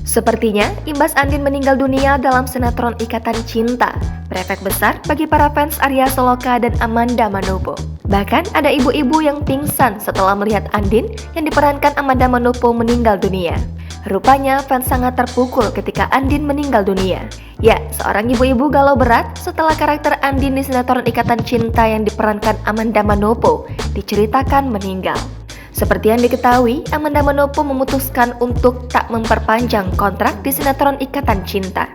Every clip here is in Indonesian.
Sepertinya, imbas Andin meninggal dunia dalam sinetron Ikatan Cinta, berefek besar bagi para fans Arya Saloka dan Amanda Manopo. Bahkan ada ibu-ibu yang pingsan setelah melihat Andin yang diperankan Amanda Manopo meninggal dunia. Rupanya fans sangat terpukul ketika Andin meninggal dunia. Ya, seorang ibu-ibu galau berat setelah karakter Andin di sinetron Ikatan Cinta yang diperankan Amanda Manopo diceritakan meninggal. Seperti yang diketahui, Amanda Manopo memutuskan untuk tak memperpanjang kontrak di sinetron Ikatan Cinta.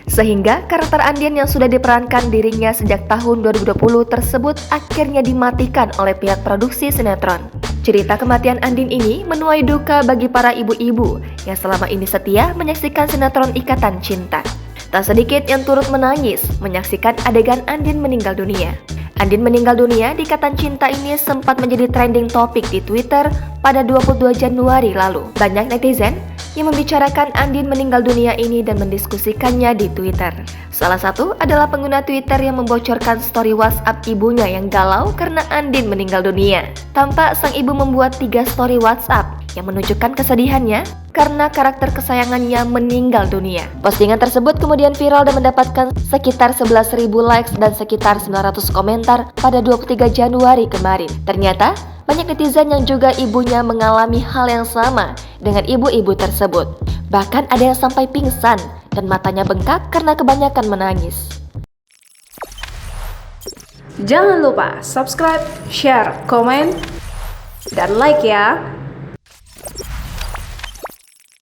Sehingga karakter Andin yang sudah diperankan dirinya sejak tahun 2020 tersebut akhirnya dimatikan oleh pihak produksi sinetron. Cerita kematian Andin ini menuai duka bagi para ibu-ibu yang selama ini setia menyaksikan sinetron Ikatan Cinta. Tak sedikit yang turut menangis menyaksikan adegan Andin meninggal dunia. Andin meninggal dunia di Ikatan Cinta ini sempat menjadi trending topik di Twitter pada 22 Januari lalu. Banyak netizen yang membicarakan Andin meninggal dunia ini dan mendiskusikannya di Twitter. Salah satu adalah pengguna Twitter yang membocorkan story WhatsApp ibunya yang galau karena Andin meninggal dunia. Tampak sang ibu membuat 3 story WhatsApp yang menunjukkan kesedihannya karena karakter kesayangannya meninggal dunia. Postingan tersebut kemudian viral dan mendapatkan sekitar 11.000 likes dan sekitar 900 komentar pada 23 Januari kemarin. Ternyata, banyak netizen yang juga ibunya mengalami hal yang sama dengan ibu-ibu tersebut. Bahkan ada yang sampai pingsan dan matanya bengkak karena kebanyakan menangis. Jangan lupa subscribe, share, komen, dan like ya!